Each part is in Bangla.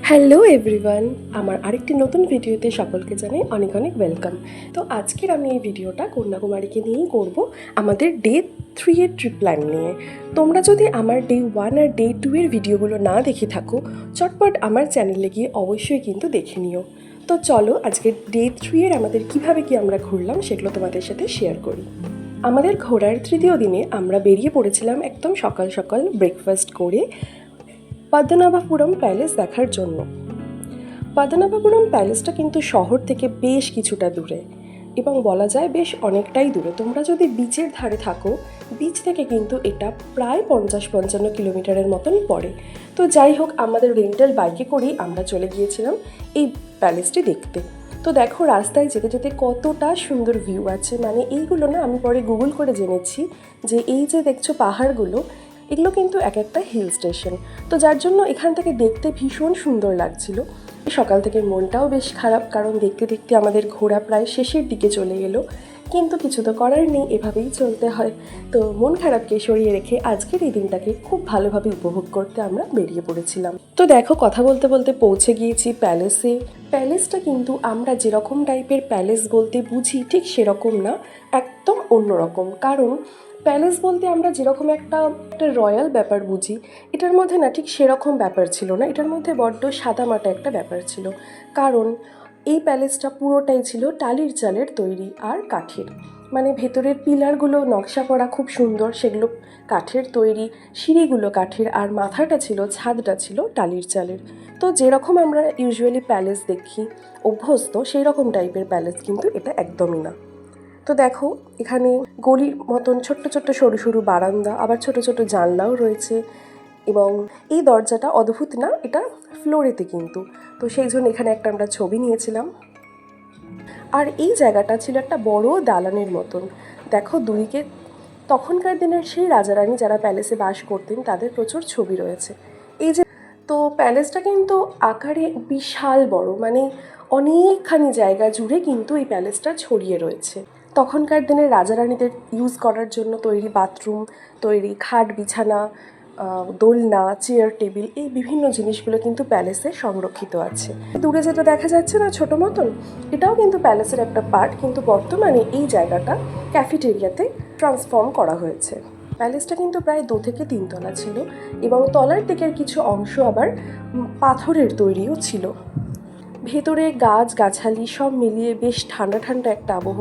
হ্যালো এভরিওয়ান, আমার আরেকটি নতুন ভিডিওতে সকলকে জানাই অনেক অনেক ওয়েলকাম। তো আজকের আমি এই ভিডিওটা কন্যাকুমারীকে নিয়েই করব, আমাদের ডে 3 এর ট্রিপ প্ল্যান নিয়ে। তোমরা যদি আমার ডে 1 আর ডে 2 এর ভিডিওগুলো না দেখে থাকো, চটপট আমার চ্যানেলে গিয়ে অবশ্যই কিন্তু দেখে নিও। তো চলো আজকে ডে 3 এর আমাদের কিভাবে কি আমরা ঘুরলাম সেগুলো তোমাদের সাথে শেয়ার করি। আমাদের ঘোরার তৃতীয় দিনে আমরা বেরিয়ে পড়েছিলাম একদম সকাল সকাল ব্রেকফাস্ট করে পদ্মনাভপুরম প্যালেস দেখার জন্য। পদ্মনাভপুরম প্যালেসটা কিন্তু শহর থেকে বেশ কিছুটা দূরে এবং বলা যায় বেশ অনেকটাই দূরে। তোমরা যদি বিচের ধারে থাকো, বিচ থেকে কিন্তু এটা প্রায় 50-55 কিলোমিটারের মতন পড়ে। তো যাই হোক, আমাদের রেন্টাল বাইকে করেই আমরা চলে গিয়েছিলাম এই প্যালেসটি দেখতে। তো দেখো রাস্তায় যেতে যেতে কতটা সুন্দর ভিউ আছে, মানে এইগুলো না আমি পরে গুগল করে জেনেছি যে এই যে দেখছো পাহাড়গুলো, এগুলো কিন্তু এক একটা হিল স্টেশন। তো যার জন্য এখান থেকে দেখতে ভীষণ সুন্দর লাগছিল। সকাল থেকে মনটাও বেশ খারাপ, কারণ দেখতে দেখতে আমাদের ঘোরা প্রায় শেষের দিকে চলে এলো, কিন্তু কিছু তো করার নেই, এভাবেই চলতে হয়। তো মন খারাপকে সরিয়ে রেখে আজকের এই দিনটাকে খুব ভালোভাবে উপভোগ করতে আমরা বেরিয়ে পড়েছিলাম। তো দেখো কথা বলতে বলতে পৌঁছে গিয়েছি প্যালেসে। প্যালেসটা কিন্তু আমরা যেরকম টাইপের প্যালেস বলতে বুঝি ঠিক সেরকম না, একদম অন্যরকম। কারণ প্যালেস বলতে আমরা যেরকম একটা রয়্যাল ব্যাপার বুঝি, এটার মধ্যে না ঠিক সেরকম ব্যাপার ছিল না। এটার মধ্যে বড্ড সাদামাটা একটা ব্যাপার ছিল, কারণ এই প্যালেসটা পুরোটাই ছিল টালির চালের তৈরি আর কাঠের। মানে ভেতরের পিলারগুলো নকশা করা খুব সুন্দর, সেগুলো কাঠের তৈরি, সিঁড়িগুলো কাঠের, আর মাথাটা ছিল, ছাদটা ছিল টালির চালের। তো যেরকম আমরা ইউজুয়ালি প্যালেস দেখি অভ্যস্ত, সেই রকম টাইপের প্যালেস কিন্তু এটা একদমই না। তো দেখো এখানে গলির মতন ছোট্ট ছোট্ট সরু সরু বারান্দা, আবার ছোট ছোট জানলাও রয়েছে, এবং এই দরজাটা অদ্ভুত না, এটা ফ্লোরেতে কিন্তু। তো সেই জন্য এখানে একটা আমরা ছবি নিয়েছিলাম। আর এই জায়গাটা ছিল একটা বড় দালানের মতন। দেখো দুদিকে তখনকার দিনের সেই রাজারানী যারা প্যালেসে বাস করতেন তাদের প্রচুর ছবি রয়েছে। এই যে তো প্যালেসটা কিন্তু আকারে বিশাল বড়, মানে অনেকখানি জায়গা জুড়ে কিন্তু এই প্যালেসটা ছড়িয়ে রয়েছে। তখনকার দিনের রাজারানীদের ইউজ করার জন্য তৈরি বাথরুম, তৈরি খাট বিছানা, দোলনা, চেয়ার টেবিল, এই বিভিন্ন জিনিসগুলো কিন্তু প্যালেসে সংরক্ষিত আছে। দূরে যেটা দেখা যাচ্ছে না ছোটো মতন, এটাও কিন্তু প্যালেসের একটা পার্ট, কিন্তু বর্তমানে এই জায়গাটা ক্যাফেটেরিয়াতে ট্রান্সফর্ম করা হয়েছে। প্যালেসটা কিন্তু প্রায় 2 থেকে 3 তলা ছিল, এবং তলার দিকের কিছু অংশ আবার পাথরের তৈরিও ছিল। ভেতরে গাছ গাছালি সব মিলিয়ে বেশ ঠান্ডা ঠান্ডা একটা আবহ।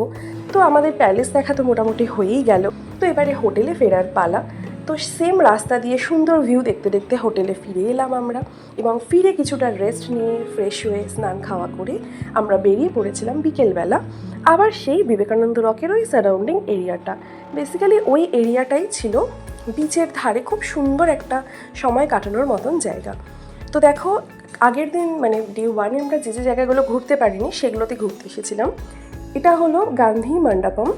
তো আমাদের প্যালেস দেখা তো মোটামুটি হয়েই গেল। তো এবারে হোটেলে ফেরার পালা। তো সেম রাস্তা দিয়ে সুন্দর ভিউ দেখতে দেখতে হোটেলে ফিরে এলাম আমরা, এবং ফিরে কিছুটা রেস্ট নিয়ে ফ্রেশ হয়ে স্নান খাওয়া করে আমরা বেরিয়ে পড়েছিলাম বিকেলবেলা আবার সেই বিবেকানন্দ রকের ওই সারাউন্ডিং এরিয়াটা। বেসিক্যালি ওই এরিয়াটাই ছিল বিচের ধারে খুব সুন্দর একটা সময় কাটানোর মতন জায়গা। তো দেখো আগের দিন মানে ডে 1-এ আমরা যে যে জায়গাগুলো ঘুরতে পারিনি সেগুলোতে ঘুরতে এসেছিলাম। এটা হলো গান্ধী মণ্ডপম।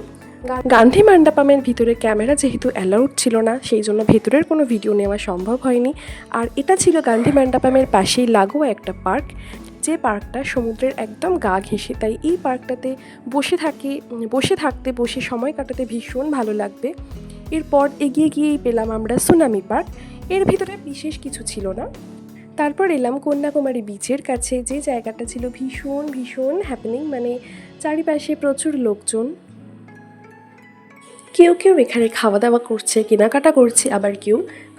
গান্ধী মণ্ডপমের ভিতরে ক্যামেরা যেহেতু অ্যালাউড ছিল না, সেই জন্য ভেতরের কোনো ভিডিও নেওয়া সম্ভব হয়নি। আর এটা ছিল গান্ধী মণ্ডপমের পাশেই লাগোয়া একটা পার্ক, যে পার্কটা সমুদ্রের একদম গা ঘেঁষে। তাই এই পার্কটাতে বসে সময় কাটাতে ভীষণ ভালো লাগবে। এরপর এগিয়ে গিয়েই পেলাম আমরা সুনামি পার্ক। এর ভিতরে বিশেষ কিছু ছিল না। তারপর এলাম কন্যাকুমারী বিচের কাছে, যে জায়গাটা ছিল ভীষণ ভীষণ হ্যাপেনিং, মানে চারিপাশে প্রচুর লোকজন। কেউ কেউ এখানে খাওয়া দাওয়া করছে, কেনাকাটা করছে, আবার কেউ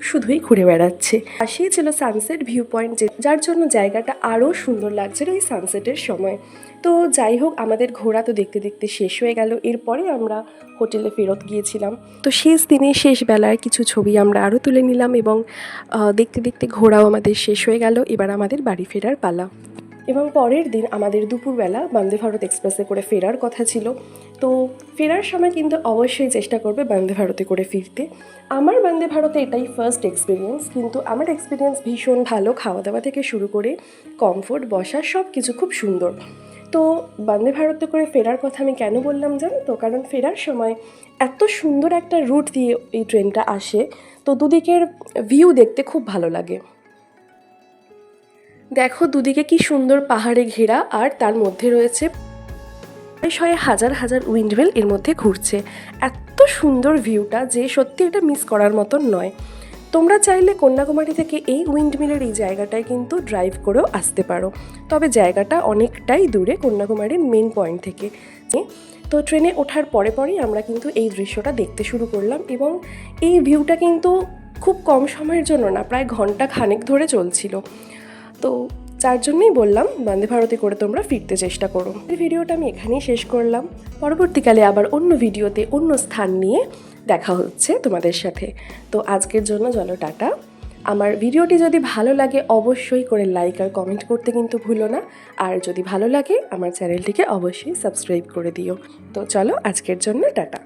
শুধুই ঘুরে বেড়াচ্ছে। পাশেই ছিল সানসেট ভিউ পয়েন্ট, যার জন্য জায়গাটা আরও সুন্দর লাগছিল এই সানসেটের সময়। তো যাই হোক, আমাদের ঘোরা তো দেখতে দেখতে শেষ হয়ে গেল। এরপরে আমরা হোটেলে ফেরত গিয়েছিলাম। তো শেষ দিনে শেষ বেলার কিছু ছবি আমরা আরও তুলে নিলাম, এবং দেখতে দেখতে ঘোরাও আমাদের শেষ হয়ে গেল। এবার আমাদের বাড়ি ফেরার পালা। এবং পরের দিন আমাদের দুপুরবেলা বন্দে ভারত এক্সপ্রেসে করে ফেরার কথা ছিল। তো ফেরার সময় কিন্তু অবশ্যই চেষ্টা করবে বন্দে ভারতে করে ফিরতে। আমার বন্দে ভারতে এটাই ফার্স্ট এক্সপিরিয়েন্স, কিন্তু আমার এক্সপিরিয়েন্স ভীষণ ভালো। খাওয়া দাওয়া থেকে শুরু করে কমফোর্ট, বসা সব কিছু খুব সুন্দর। তো বন্দে ভারতে করে ফেরার কথা আমি কেন বললাম জানো তো, কারণ ফেরার সময় এত সুন্দর একটা রুট দিয়ে এই ট্রেনটা আসে, তো দুদিকের ভিউ দেখতে খুব ভালো লাগে। দেখো দুদিকে কি সুন্দর পাহাড়ে ঘেরা, আর তার মধ্যে রয়েছে শয়ে হাজার হাজার উইন্ডমিল এর মধ্যে ঘুরছে। এত সুন্দর ভিউটা যে সত্যি এটা মিস করার মতন নয়। তোমরা চাইলে কন্যাকুমারী থেকে এই উইন্ডমিলের এই জায়গাটায় কিন্তু ড্রাইভ করেও আসতে পারো, তবে জায়গাটা অনেকটাই দূরে কন্যাকুমারীর মেন পয়েন্ট থেকে। তো ট্রেনে ওঠার পরেই আমরা কিন্তু এই দৃশ্যটা দেখতে শুরু করলাম, এবং এই ভিউটা কিন্তু খুব কম সময়ের জন্য না, প্রায় ঘন্টা খানেক ধরে চলছিল। তো যার জন্যই বললাম বন্দে ভারতে করে তোমরা ফিরতে চেষ্টা করো। এই ভিডিওটা আমি এখানেই শেষ করলাম। পরবর্তীকালে আবার অন্য ভিডিওতে অন্য স্থান নিয়ে দেখা হচ্ছে তোমাদের সাথে। তো আজকের জন্য চলো টাটা। আমার ভিডিওটি যদি ভালো লাগে অবশ্যই করে লাইক আর কমেন্ট করতে কিন্তু ভুলো না, আর যদি ভালো লাগে আমার চ্যানেলটিকে অবশ্যই সাবস্ক্রাইব করে দিও। তো চলো আজকের জন্য টাটা।